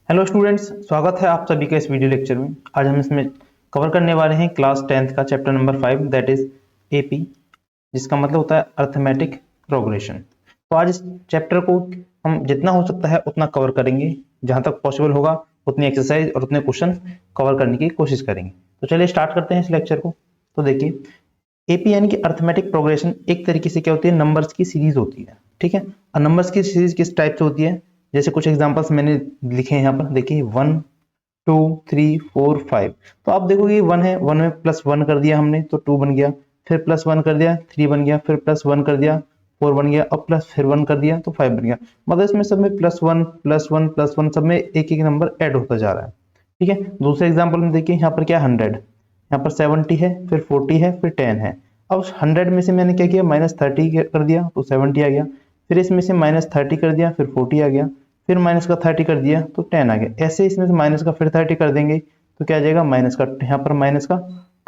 Hello students, स्वागत है आप सभी का इस वीडियो लेक्चर में। आज हम इसमें कवर करने वाले हैं क्लास 10th का chapter number 5 that is AP, जिसका मतलब होता है अर्थमेटिक प्रोग्रेशन। तो आज इस चैप्टर को हम जितना हो सकता है उतना कवर करेंगे, जहां तक पॉसिबल होगा उतनी एक्सरसाइज और उतने क्वेश्चन कवर करने की कोशिश करेंगे। तो चलिए स्टार्ट करते हैं इस लेक्चर को। तो देखिए, एपी यानी कि अर्थमेटिक प्रोग्रेशन एक तरीके से क्या होती है, नंबर्स की सीरीज होती है। ठीक है, और नंबर्स की सीरीज किस टाइप से होती है, जैसे कुछ एग्जांपल्स मैंने लिखे हैं यहाँ पर। देखिए 1 2 3 4 5। तो आप देखोगे ये 1 है, 1 में +1 कर दिया हमने तो 2 बन गया, फिर +1 कर दिया 3 बन गया, फिर +1 कर दिया 4 बन गया, और प्लस फिर 1 कर दिया तो 5 बन गया। मतलब इसमें सब में +1 सब में एक एक नंबर ऐड होता जा रहा है। ठीक है, दूसरे एग्जाम्पल में देखिए यहाँ पर क्या 100, यहाँ पर 70 है, फिर 40 है, फिर 10 है। अब 100 में से मैंने क्या किया, -30 कर दिया तो 70 आ गया, फिर इसमें से -30 कर दिया फिर 40 आ गया, फिर माइनस का 30 कर दिया तो 10 आ गया। ऐसे इसमें से माइनस का फिर 30 कर देंगे तो क्या आ जाएगा, माइनस का यहाँ पर माइनस का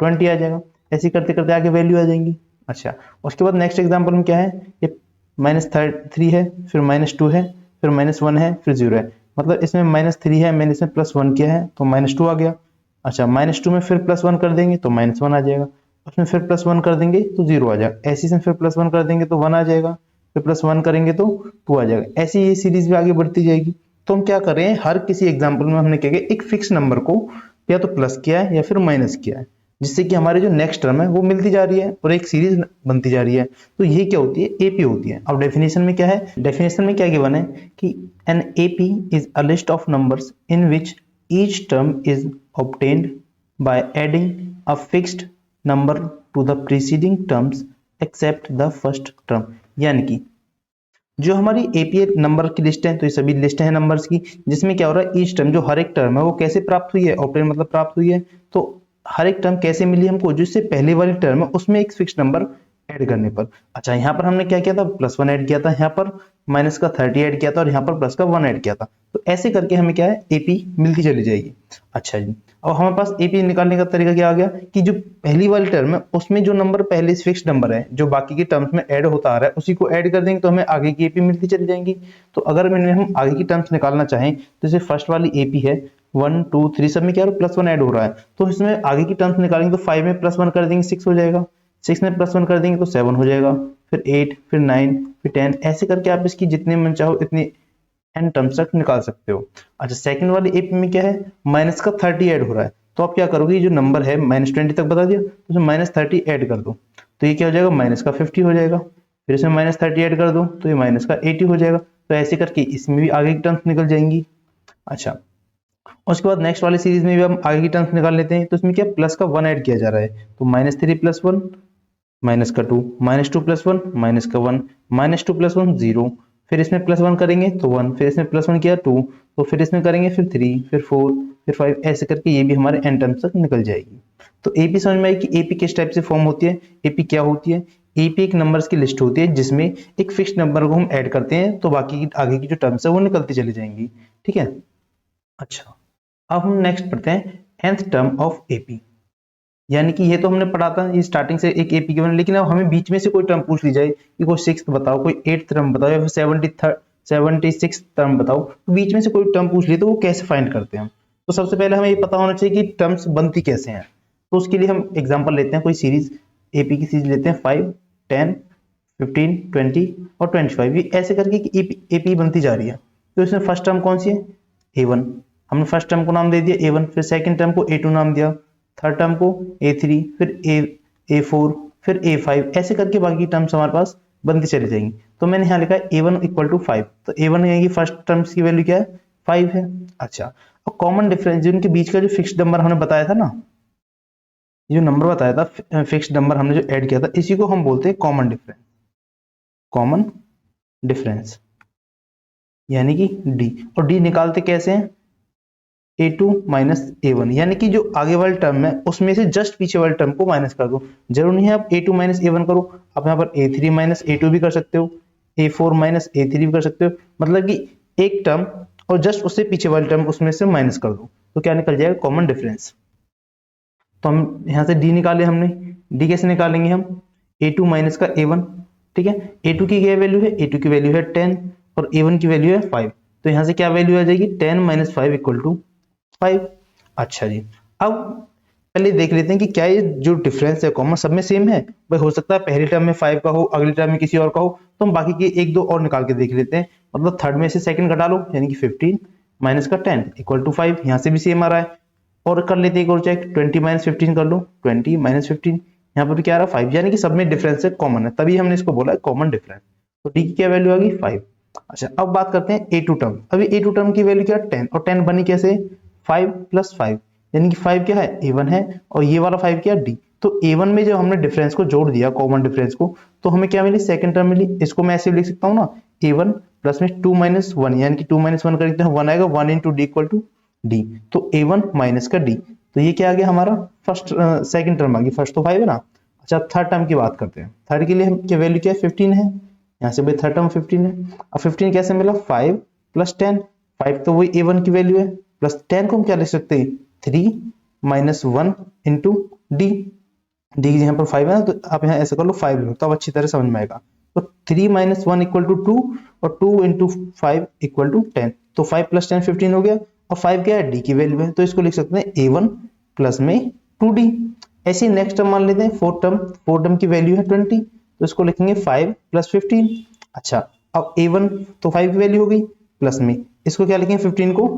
20 आ जाएगा। ऐसे करते करते आगे वैल्यू आ जाएंगी। अच्छा, उसके बाद नेक्स्ट एग्जाम्पल में क्या है, ये -3 है, फिर -2 है, फिर -1 है, फिर 0 है। मतलब इसमें -3 है, मैंने इसमें +1 किया है तो -2 आ गया। अच्छा, -2 में फिर +1 कर देंगे तो -1 आ जाएगा, उसमें फिर +1 कर देंगे तो 0 आ जाएगा। ऐसे इसमें फिर +1 कर देंगे तो 1 आ जाएगा, फिर +1 करेंगे तो 2 आ जाएगा। ऐसे ये सीरीज भी आगे बढ़ती जाएगी। तो हम क्या कर रहे हैं, हर किसी एग्जाम्पल में हमने क्या किया, एक फिक्स नंबर को या तो प्लस किया है या फिर माइनस किया है, जिससे कि हमारी जो नेक्स्ट टर्म है वो मिलती जा रही है और एक सीरीज बनती जा रही है। तो ये क्या होती है, एपी होती है। अब डेफिनेशन में क्या है, डेफिनेशन में क्या गिवन है कि an AP is a list of numbers in which each term is obtained by adding a fixed number to the preceding terms except the first term। यानी कि जो हमारी एपीए नंबर की लिस्ट है, तो ये सभी लिस्ट है नंबर्स की, जिसमें क्या हो रहा है, ईच टर्म जो हर एक टर्म है वो कैसे प्राप्त हुई है, ऑब्टेन मतलब प्राप्त हुई है। तो हर एक टर्म कैसे मिली हमको, जिससे पहले वाली टर्म है उसमें एक फिक्स नंबर ऐड करने पर। अच्छा, यहाँ पर हमने क्या किया था, +1 ऐड किया था, यहाँ पर -30 ऐड किया था, और यहाँ पर +1 ऐड किया था। तो ऐसे करके हमें क्या है, एपी मिलती चली जाएगी। अच्छा जी, अब हमारे पास एपी निकालने का तरीका क्या आ गया कि जो पहली वाली टर्म है उसमें जो नंबर पहले फिक्स नंबर है जो बाकी की टर्म्स में ऐड होता आ रहा है उसी को ऐड कर देंगे तो हमें आगे की एपी मिलती चली जाएंगी। तो अगर मैंने हम आगे की टर्म्स निकालना चाहें तो जैसे फर्स्ट वाली एपी है 1 2 3 सब में क्या +1 ऐड हो रहा है, तो इसमें आगे की टर्म्स निकालेंगे तो 5 में +1 कर देंगे 6 हो जाएगा, 6 में +1 कर देंगे तो 7 हो जाएगा, फिर 8 फिर 9 फिर 10। ऐसे करके आप इसकी जितने मन चाहो इतनी एन टर्म्स तक निकाल सकते हो। अच्छा, सेकंड वाली एपी में क्या है, -30 ऐड हो रहा है, तो आप क्या करोगे, जो नंबर है -20 तक बता दिया तो उसमें -30 ऐड कर दो तो ये क्या हो जाएगा, -50 हो जाएगा। फिर इसमें -30 ऐड कर दो तो ये -80 हो जाएगा। तो ऐसे करके इसमें भी आगे की टर्म्स निकल जाएंगी। अच्छा, उसके बाद नेक्स्ट वाली सीरीज में भी हम आगे की टर्म्स निकाल लेते हैं। तो इसमें क्या, प्लस का 1 ऐड किया जा रहा है, तो -3 + 1 -2 -2 + 1 -1 -2 + 1 0, फिर इसमें +1 करेंगे तो 1, फिर इसमें +1 किया 2, तो फिर इसमें करेंगे फिर 3 फिर 4 फिर 5। ऐसे करके ये भी हमारे एन टर्म्स तक निकल जाएगी। तो एपी समझ में आई कि एपी किस टाइप से फॉर्म होती है। एपी क्या होती है, एपी एक नंबर्स की लिस्ट होती है जिसमें एक फिक्स नंबर को हम ऐड करते हैं तो बाकी की आगे की जो टर्म्स है वो निकलती चली जाएंगी। ठीक है। अच्छा, अब हम नेक्स्ट पढ़ते हैं nth टर्म ऑफ एपी। यानी कि ये तो हमने पढ़ा था, ये स्टार्टिंग से एक एपी गिवन, लेकिन अब हमें बीच में से कोई टर्म पूछ ली जाए कि कोई 6th बताओ, कोई 8th टर्म बताओ, या फिर 76th टर्म बताओ, तो बीच में से कोई टर्म पूछ ली तो वो कैसे फाइंड करते हैं हम। तो सबसे पहले हमें ये पता होना चाहिए कि टर्म्स बनती कैसे हैं। तो उसके लिए हम एग्जाम्पल लेते हैं, कोई सीरीज एपी की सीरीज लेते हैं 5 10 15 20 और 25। ये ऐसे करके एपी बनती जा रही है। तो इसमें फर्स्ट टर्म कौन सी है, A1। हमने फर्स्ट टर्म को नाम दे दिया A1, फिर सेकंड टर्म को A2 नाम दिया, थर्ड टर्म को A3, फिर A4, फिर A5। ऐसे करके बाकी टर्म्स हमारे पास बनती चली जाएंगी। तो मैंने यहाँ लिखा है A1 = 5, तो A1 यानी कि फर्स्ट टर्म्स की वैल्यू क्या है, 5 है। अच्छा, और कॉमन डिफरेंस जिनके बीच का जो फिक्स्ड नंबर हमने बताया था ना, जो नंबर बताया था फिक्स्ड नंबर हमने जो ऐड किया था, इसी को हम बोलते हैं कॉमन डिफरेंस। कॉमन डिफरेंस यानी कि डी। और डी निकालते कैसे हैं, A2 - A1, यानी कि जो आगे वाले टर्म है उसमें से जस्ट पीछे वाले टर्म को माइनस कर दो। जरूर नहीं है आप A2 - A1 करो, आप यहाँ पर A3 - A2 भी कर सकते हो, A4 - A3 भी कर सकते हो। मतलब कि एक टर्म और जस्ट उससे पीछे वाले टर्म उसमें से माइनस कर दो तो क्या निकल जाएगा, कॉमन डिफरेंस। तो हम यहाँ से डी निकाले हमने। डी कैसे निकालेंगे हम, A2 - का A1। ठीक है, A2 की क्या वैल्यू है, A2 की वैल्यू है 10 और A1 की वैल्यू है 5। तो यहाँ से क्या वैल्यू आ जाएगी 10 माइनस 5 इक्वल टू 5। अच्छा जी, अब पहले देख लेते हैं कि क्या ये जो डिफरेंस है कॉमन सब में सेम है। भाई हो सकता है पहली टर्म में 5 का हो, अगली टर्म में किसी और का हो, तो हम बाकी के एक दो और निकाल के देख लेते हैं। मतलब थर्ड में से सेकंड घटा लो, यानी कि 15 माइनस का 10 इक्वल टू 5, यहाँ से भी सेम आ रहा है। और कर लेते हैं एक और चेक, 20 माइनस 15 कर लो, 20 माइनस 15, यहाँ पर भी क्या आ रहा है 5, यानी कि सब में डिफरेंस है कॉमन है, तभी हमने इसको बोला है कॉमन डिफरेंस। तो डी की क्या वैल्यू आ गई 5। अच्छा, अब बात करते हैं A2 टर्म। अभी A2 टर्म की वैल्यू क्या है 10, और 10 बनी कैसे 5 प्लस 5, यानी कि 5 क्या है A1 है, और ये वाला 5 क्या है D। तो A1 में जब हमने डिफरेंस को जोड़ दिया कॉमन डिफरेंस को, तो हमें क्या मिली सेकंड टर्म मिली। इसको मैं ऐसे लिख सकता हूँ ना, A1 प्लस में 2 माइनस 1, यानी कि 2 माइनस 1 करते हैं 1 आएगा, 1 into D equal to D. तो A1 माइनस का D, तो ये क्या आ गया हमारा फर्स्ट सेकंड टर्म आ गई, फर्स्ट तो 5 है ना। अच्छा, अब थर्ड टर्म की बात करते हैं। थर्ड के लिए हम क्या वैल्यू क्या है 15 है, यहाँ से भाई थर्ड टर्म 15 है। अब 15 कैसे मिला 5 प्लस 10, 5 तो वही A1 की वैल्यू है, प्लस 10 को हम क्या लिख सकते हैं 3 माइनस 1 इंटू डी। डी यहाँ पर 5 है ना, तो आप यहाँ ऐसे कर लो 5 लो, तब अच्छी तरह समझ में आएगा। तो 3 माइनस 1 इक्वल टू 2, और 2 इंटू 5 इक्वल टू 10, तो 5 प्लस 10 15 हो गया। और 5 क्या है डी की वैल्यू है, तो इसको लिख सकते हैं A1 प्लस में 2D। ऐसे नेक्स्ट टर्म मान लेते हैं फोर्थ टर्म की वैल्यू है 20, तो इसको लिखेंगे 5 प्लस 15। अच्छा, अब A1 तो 5 की वैल्यू हो गई, प्लस में इसको क्या लिखेंगे 15 को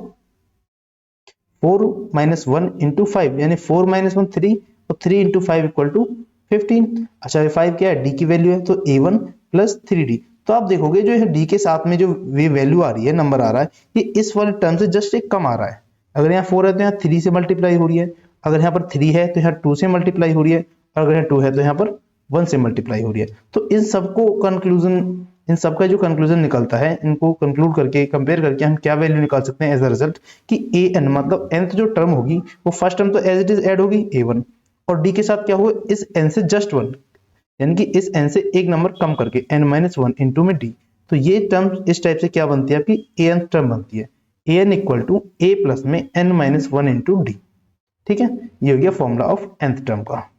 4 माइनस 1 इंटू 5, यानी 4 माइनस 1 3, और 3 इंटू 5 इक्वल टू 15। अच्छा, ये 5 क्या है डी की वैल्यू है, तो A1 प्लस 3D। तो आप देखोगे जो है डी के साथ में जो ये वैल्यू आ रही है, नंबर आ रहा है, ये इस वाले टर्म से जस्ट एक कम आ रहा है। अगर यहाँ 4 है तो यहाँ 3 से मल्टीप्लाई हो रही है, अगर यहाँ पर 3 है तो यहाँ 2 से मल्टीप्लाई हो रही है, और अगर यहाँ 2 है तो यहाँ पर 1 से मल्टीप्लाई हो रही है। तो इन सबका जो कंक्लूजन निकलता है, इनको कंक्लूड करके कंपेयर करके हम क्या वैल्यू निकाल सकते हैं एज अ रिजल्ट, कि ए एन मतलब nth जो टर्म होगी वो फर्स्ट टर्म तो एज इट इज ऐड होगी A1, और डी के साथ क्या होगा इस n से जस्ट 1, यानी कि इस n से एक नंबर कम करके n माइनस 1 इंटू में d। तो ये टर्म इस टाइप से क्या बनती है आपकी an टर्म बनती है, an equal to a plus में n माइनस 1 इंटू डी। ठीक है, ये हो गया फॉर्मूला ऑफ nth टर्म का।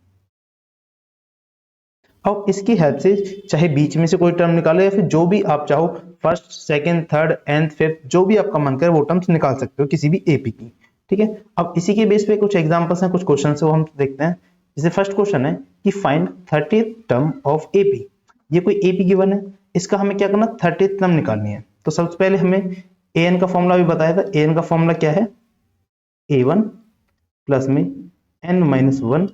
अब इसकी हेल्प से चाहे बीच में से कोई टर्म निकालो, या फिर जो भी आप चाहो first second third and fifth जो भी आपका मन करे वो टर्म्स निकाल सकते हो किसी भी एपी की। ठीक है, अब इसी के बेस पे कुछ एग्जांपल्स हैं, कुछ क्वेश्चन है वो हम देखते हैं। जैसे फर्स्ट क्वेश्चन है कि find 30th term of AP. ये कोई एपी गिवन है, इसका हमें क्या करना 30th टर्म निकालनी है। तो सबसे पहले हमें an का फॉर्मूला भी बताया था। an का फॉर्मूला क्या है a1 प्लस में n माइनस 1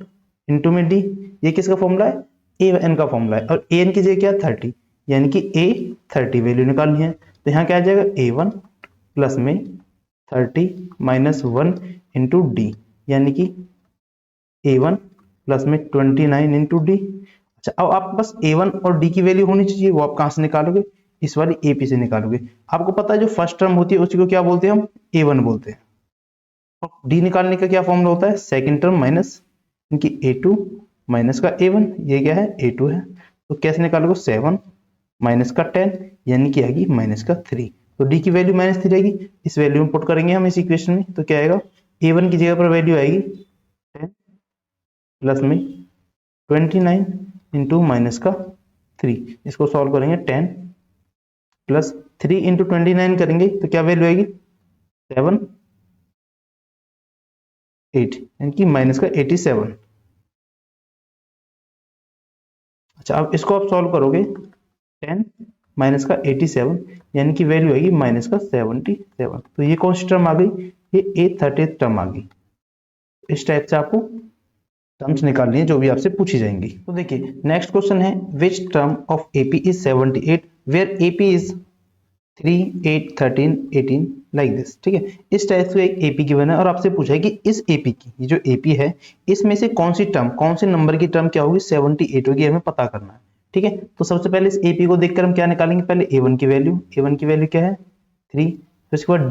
इंटू में d। ये किसका फॉर्मूला है an का फॉर्मूला है, और an की जगह क्या 30, यानी कि a 30 वैल्यू निकालनी है। तो यहाँ क्या आ जाएगा a1 प्लस में 30 माइनस 1 इंटू डी, यानी कि a1 प्लस में 29 इंटू डी। अच्छा, अब आप बस a1 और d की वैल्यू होनी चाहिए, वो आप कहाँ से निकालोगे इस वाली AP से निकालोगे। आपको पता है जो फर्स्ट टर्म होती है उसी को क्या बोलते हैं हम a1 बोलते हैं। और डी निकालने का क्या फॉर्मूला होता है सेकंड टर्म माइनस इनकी a2 माइनस का a1, ये क्या है a2 है। तो कैसे निकालोगे 7 माइनस का 10, यानी कि आएगी माइनस का 3। तो डी की वैल्यू माइनस 3 रहेगी, इस वैल्यू में पुट करेंगे हम इस इक्वेशन में, तो क्या आएगा a1 की जगह पर वैल्यू आएगी 10 प्लस में 29 इंटू माइनस का 3। इसको सॉल्व करेंगे 10 प्लस 3 इंटू 29 करेंगे तो क्या वैल्यू आएगी 7 8, यानी कि माइनस का 87। अच्छा, अब इसको आप सॉल्व करोगे 10 माइनस का 87, यानी कि वैल्यू आएगी माइनस का 77। तो ये कौन सी टर्म आ गई, ये A30 टर्म आ गई। इस टाइप से आपको टर्म्स निकालनी है जो भी आपसे पूछी जाएंगी। तो देखिए नेक्स्ट क्वेश्चन है which term of AP is 78 where AP is 3 8 13 18 like this. ठीक है, इस टाइप से एक AP गिवन है और आपसे पूछा है कि इस AP की ये जो AP है इसमें से कौन सी टर्म कौन से नंबर की टर्म क्या होगी 78 होगी, हमें पता करना है। ठीक है, तो सबसे पहले इस AP को देखकर हम क्या निकालेंगे, पहले A1 की वैल्यू, A1 की वैल्यू क्या है 3। तो इसके बाद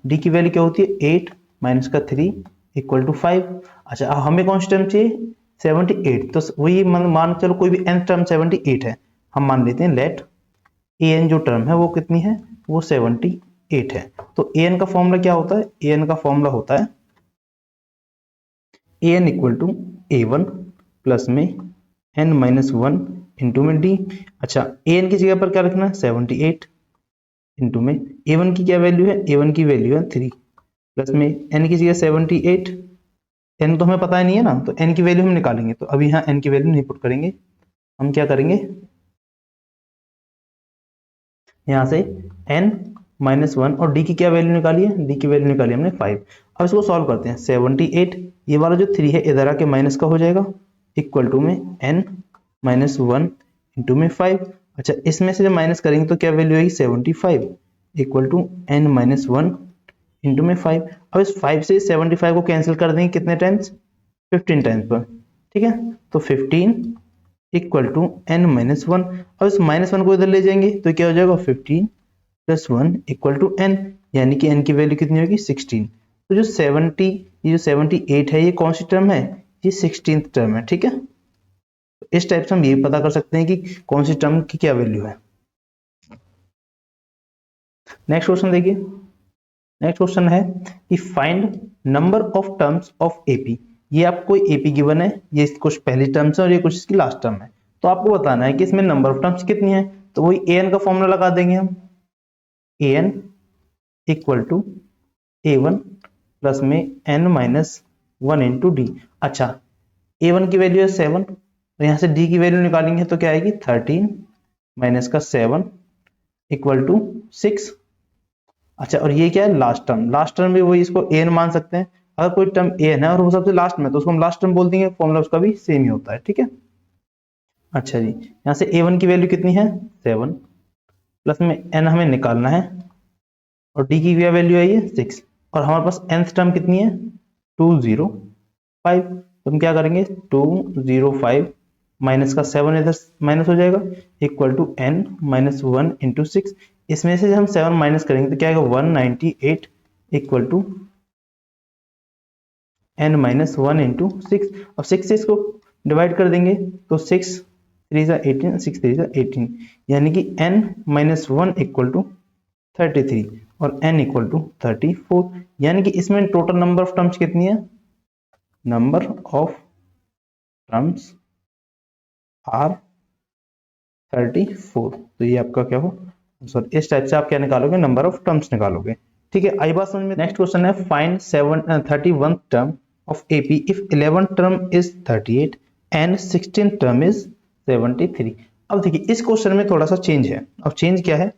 D की वैल्यू क्या होती है 8 माइनस का 3 इक्वल टू 5। अच्छा, अब हमें कौन सी टर्म चाहिए 78, तो वही मान चलो कोई भी n टर्म 78 है, हम मान लेते हैं लेट an जो टर्म है वो कितनी है वो 78 है। तो an का फॉर्मूला क्या होता है, an का फॉर्मूला होता है an equal to a1 plus में n माइनस 1 इंटू में d। अच्छा, an की जगह पर क्या रखना है 78, इंटू में a1 की क्या वैल्यू है, a1 की वैल्यू है 3 प्लस में n की जगह 78, n तो हमें पता ही नहीं है ना, तो n की वैल्यू हम निकालेंगे, तो अभी यहाँ n की वैल्यू नहीं पुट करेंगे, हम क्या करेंगे यहाँ से n -1 और d की क्या वैल्यू निकाली है, d की वैल्यू निकाली हमने 5। अब इसको सॉल्व करते हैं, 78 ये वाला जो 3 है इधर आके माइनस का हो जाएगा, इक्वल टू में n -1 इंटू में 5। अच्छा इसमें से जब माइनस करेंगे तो क्या वैल्यू आएगी 75 इक्वल टू n -1 इंटू में 5। अब इस 5 से 75 को कैंसिल कर देंगे कितने टाइम्स, 15 टाइम्स पर, ठीक है, तो 15 इक्वल टू n-1। अब इस -1 को इधर ले जाएंगे तो क्या हो जाएगा 15 प्लस 1 इक्वल टू n, यानी कि n की वैल्यू कितनी होगी 16। तो जो 70 ये जो 78 है ये कौन सी टर्म है, ये 16th टर्म है, ठीक है। तो इस टाइप से हम ये पता कर सकते हैं कि कौन सी टर्म की क्या वैल्यू है। नेक्स्ट क्वेश्चन देखिए, नेक्स्ट क्वेश्चन है कि find number of terms of AP. ये आपको एपी गिवन है, ये कुछ पहली टर्म्स है और ये कुछ इसकी लास्ट टर्म है, तो आपको बताना है कि इसमें नंबर ऑफ टर्म्स कितनी है। तो वही an का फॉर्मूला लगा देंगे हम, an equal to a1 plus में n-1 इंटू डी। अच्छा a1 की वैल्यू है 7 और यहाँ से d की वैल्यू निकालेंगे तो क्या आएगी 13 माइनस का 7 इक्वल टू 6। अच्छा और ये क्या है लास्ट टर्म, लास्ट टर्म भी वही इसको an मान सकते हैं, अगर कोई टर्म an है और वो सबसे लास्ट में तो उसको हम लास्ट टर्म बोल देंगे, फॉर्मूला उसका भी सेम ही होता है, ठीक है। अच्छा जी यहाँ से a1 की वैल्यू कितनी है 7 प्लस में n हमें निकालना है और d की क्या वैल्यू आई है 6 और हमारे पास nth टर्म कितनी है 205। तो हम क्या करेंगे 205 माइनस का 7 इधर माइनस हो जाएगा इक्वल टू n-1 इंटू 6। इसमें से हम 7 माइनस करेंगे तो क्या आएगा 198 इक्वल टू n-1 इंटू 6। अब 6 से इसको डिवाइड कर देंगे तो 6 3 जा 18 6 3 जा 18, यानी कि n-1 इक्वल टू 33 और n इक्वल टू 34, यानी कि इसमें टोटल नंबर ऑफ टर्म्स कितनी है, नंबर ऑफ टर्म्स आर 34। तो ये आपका क्या हो सॉरी इस टाइप से आप क्या निकालोगे नंबर ऑफ टर्म्स निकालोगे, ठीक है। आई बात समझ में। नेक्स्ट क्वेश्चन है find 31 term of AP if 11 term is 38 and 16 term is 73। अब देखिए इस क्वेश्चन में थोड़ा सा चेंज है। अब चेंज क्या है,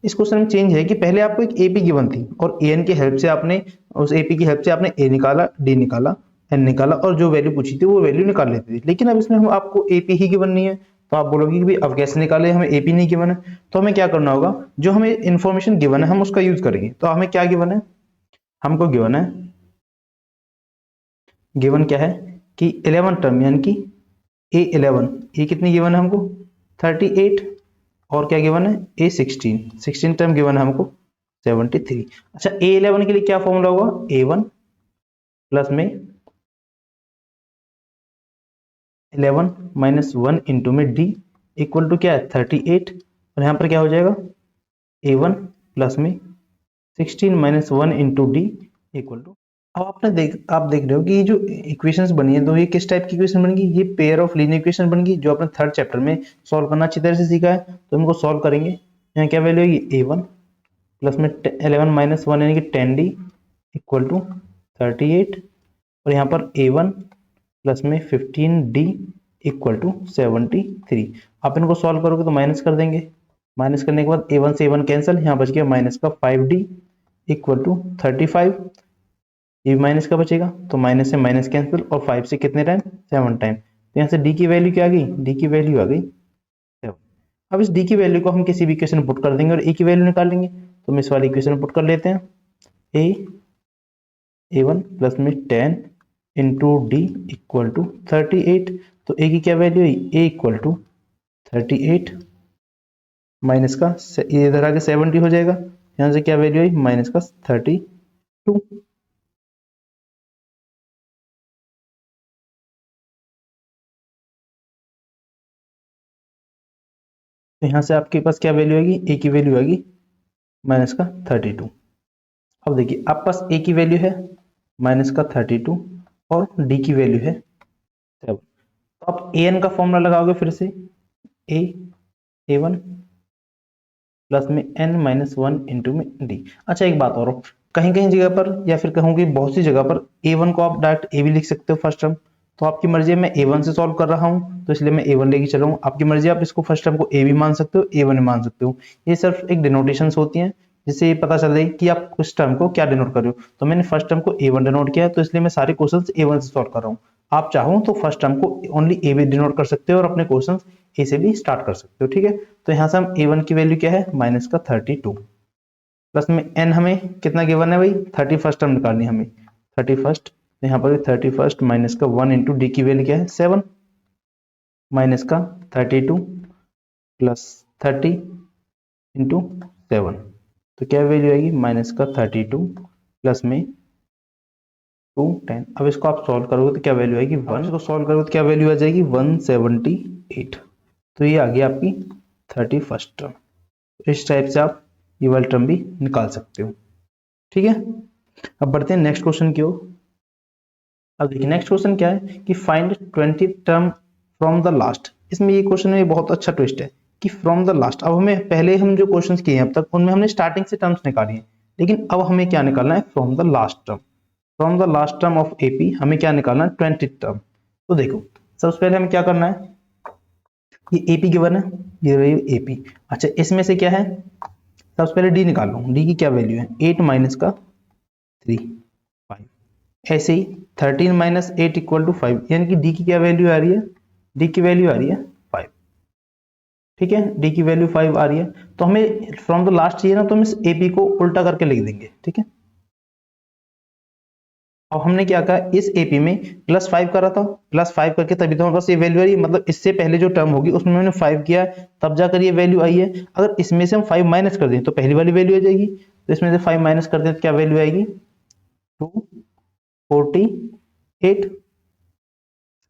इस क्वेश्चन में चेंज है कि पहले आपको एक एपी गिवन थी और एन की हेल्प से आपने उस एपी की हेल्प से आपने ए निकाला डी निकाला एन निकाला और जो वैल्यू पूछी थी वो वैल्यू निकाल लेती थी, लेकिन अब इसमें हम आपको एपी ही गिवन नहीं है। तो आप बोलोगे कि भाई अब कैसे निकाले, हमें एपी नहीं गिवन है। तो हमें क्या करना होगा, जो हमें इन्फॉर्मेशन गिवन है हम उसका यूज करेंगे। तो हमें क्या गिवन है, हमको गिवन है, गिवन क्या है कि 11 टर्म यानी कि A11 ये कितनी गिवन है हमको 38 और क्या गिवन है A16 टर्म गिवन है हमको 73। अच्छा A11 के लिए क्या फॉर्मूला होगा A1 प्लस में 11 -1 इंटू में D इक्वल टू क्या है 38 और यहाँ पर क्या हो जाएगा A1 प्लस में 16 -1 इंटू डी इक्वल टू। अब आप देख रहे हो कि ये जो इक्वेशंस बनी है तो ये किस टाइप की इक्वेशन बन गई, ये पेयर ऑफ लीनियर इक्वेशन बन गई जो आपने थर्ड चैप्टर में सॉल्व करना अच्छी तरह से सीखा है। तो इनको सॉल्व करेंगे, यहाँ क्या वैल्यू होगी A1 प्लस में 11 -1 यानी कि 10D इक्वल टू 38 और यहाँ पर A1 प्लस में 15D इक्वल टू 73। आप इनको सॉल्व करोगे तो माइनस कर देंगे, माइनस करने के बाद A1 से A1 कैंसिल, यहाँ बच गया माइनस का 5D इक्वल टू 35। ये माइनस का बचेगा तो माइनस से माइनस कैंसिल और 5 से कितने टाइम 7 टाइम। तो यहाँ से डी की वैल्यू क्या आ गई, डी की वैल्यू आ गई 7। अब इस डी की वैल्यू को हम किसी भी इक्वेशन में पुट कर देंगे और ए की वैल्यू निकाल लेंगे। तो हम इस वाली इक्वेशन में पुट कर लेते हैं A1 प्लस में 10 इंटू डी इक्वल टू 38। तो ए की क्या वैल्यू है ए इक्वल टू 38 माइनस का ये इधर आके 70 हो जाएगा, यहाँ से क्या वैल्यू आई माइनस का 32। तो यहाँ से आपके पास क्या वैल्यू आएगी, ए की वैल्यू आएगी माइनस का 32। अब देखिए आपके पास ए की वैल्यू है माइनस का 32 और डी की वैल्यू है 7। तो आप ए एन का फॉर्मूला लगाओगे फिर से A A1 प्लस में n माइनस वन इंटू में डी। अच्छा एक बात और, कहीं कहीं जगह पर या फिर कहूँगी बहुत सी जगह पर a1 को आप डायरेक्ट a भी लिख सकते हो फर्स्ट टर्म, तो आपकी मर्जी है, मैं a1 से सॉल्व कर रहा हूँ तो इसलिए मैं a1 लेके चल रहा हूँ। आपकी मर्जी, आप इसको फर्स्ट टर्म को a भी मान सकते हो, a1 भी मान सकते हो। ये सिर्फ एक डिनोटेशंस होती हैं जिससे ये पता चल जाए कि आप उस टर्म को क्या डिनोट कर रहे हो। तो मैंने फर्स्ट टर्म को a1 डिनोट किया है, तो इसलिए मैं सारे क्वेश्चंस a1 से सॉल्व कर रहा हूँ। आप चाहो तो फर्स्ट टर्म को ओनली a भी डिनोट कर सकते हो और अपने क्वेश्चंस a से भी स्टार्ट कर सकते हो, ठीक है। तो यहाँ से हम a1 की वैल्यू क्या है, माइनस का 32, प्लस में n हमें कितना गिवन है भाई, 31st टर्म निकालनी है हमें, 31st, तो यहाँ पर 31st माइनस का 1 इंटू डी की वैल्यू क्या है 7, माइनस का 32 प्लस 30 इंटू 7, तो क्या वैल्यू आएगी, माइनस का 32 प्लस में 2 10। अब इसको आप सॉल्व करोगे तो क्या वैल्यू आएगी 1, इसको सॉल्व करोगे तो क्या वैल्यू आ जाएगी 178। तो ये आ गई आपकी 31st टर्म। इस टाइप से आप ये वाली टर्म भी निकाल सकते हो, ठीक है। अब बढ़ते हैं नेक्स्ट क्वेश्चन की ओर। अब देखिए नेक्स्ट क्वेश्चन क्या है कि find 20 term from the last. इसमें ये क्वेश्चन में बहुत अच्छा ट्विस्ट है कि फ्रॉम द लास्ट। अब हमें पहले हम जो क्वेश्चंस किए हैं अब तक उनमें हमने स्टार्टिंग से टर्म्स निकाली हैं, लेकिन अब हमें क्या निकालना है, from the last term. From the last term of AP हमें क्या निकालना है, 20 टर्म। तो देखो सबसे पहले हमें क्या करना है, ये एपी गिवन है, ये रही एपी। अच्छा इसमें से क्या है, सबसे पहले डी निकाल लो, डी की क्या वैल्यू है 8 माइनस का 3 5। ऐसे ही 13 माइनस 8 इक्वल टू 5, यानी कि डी की क्या वैल्यू आ रही है, डी की वैल्यू आ रही है 5, ठीक है। डी की वैल्यू 5 आ रही है, तो हमें फ्रॉम द लास्ट चाहिए ना, तो हम इस एपी को उल्टा करके लिख देंगे, ठीक है। अब हमने क्या कहा, इस एपी में प्लस 5 करा था, प्लस 5 करके तभी तो हमारे पास ये वैल्यू आ रही है, मतलब इससे पहले जो टर्म होगी उसमें मैंने 5 किया तब जाकर ये वैल्यू आई है। अगर इसमें से हम 5 माइनस कर दें तो पहली वाली वैल्यू आ जाएगी, तो इसमें से 5 माइनस कर दें तो क्या वैल्यू आएगी 248,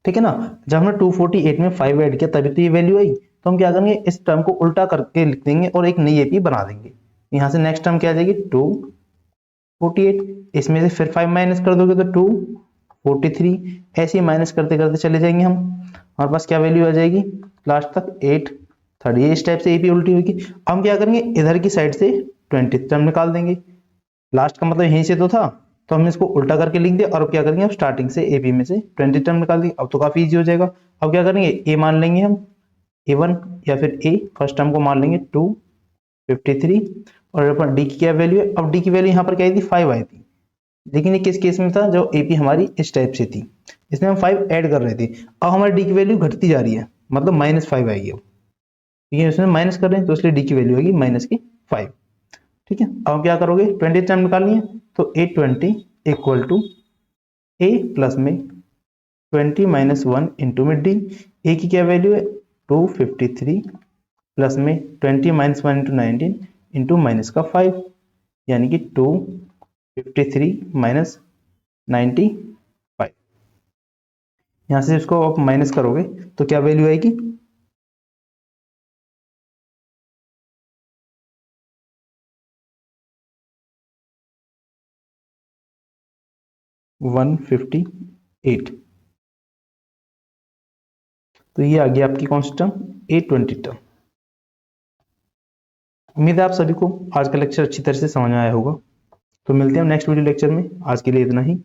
ठीक है ना। जब हमने 248 में 5 ऐड किया तभी तो ये वैल्यू आई, तो हम क्या करेंगे, इस टर्म को उल्टा करके लिख देंगे और एक नई एपी बना देंगे। यहाँ से नेक्स्ट टर्म क्या आ जाएगी 248, इसमें से फिर 5 माइनस कर दोगे तो 243, ऐसे ही माइनस करते करते चले जाएंगे हम, हमारे पास क्या वैल्यू आ जाएगी लास्ट तक 830। ये इस टाइप से एपी उल्टी होगी। अब हम क्या करेंगे, इधर की साइड से 20 टर्म निकाल देंगे, लास्ट का मतलब यहीं से तो था, तो हमने इसको उल्टा करके लिख दिया। और अब क्या करेंगे, अब स्टार्टिंग से एपी में से 20 टर्म निकाल दिए, अब तो काफी इजी हो जाएगा। अब क्या करेंगे, ए मान लेंगे हम a1 या फिर ए, फर्स्ट टर्म को मान लेंगे 253, और अपन डी की क्या वैल्यू है, अब डी की वैल्यू यहाँ पर क्या आई थी 5 आई थी, लेकिन ये किस केस में था, जो एपी हमारी इस टाइप से थी, इसमें हम 5 ऐड कर रहे थे। अब हमारी डी की वैल्यू घटती जा रही है, मतलब -5 आएगी अब, ठीक है, इसमें माइनस कर रहे हैं तो इसलिए डी की वैल्यू आएगी -5, ठीक है। अब क्या करोगे, 20 टर्म निकालनी है, तो 820 इक्वल टू ए प्लस में 20 माइनस 1 इंटू में डी। ए की क्या वैल्यू है 253 प्लस में 20 माइनस 1 इंटू 19 इंटू माइनस का 5, यानी कि 253 माइनस 95। यहाँ से इसको आप माइनस करोगे तो क्या वैल्यू आएगी 158। तो ये आ गया आपकी कौन सी टर्म, 820 टर्म। उम्मीद है आप सभी को आज का लेक्चर अच्छी तरह से समझ में आया होगा। तो मिलते हैं नेक्स्ट वीडियो लेक्चर में, आज के लिए इतना ही।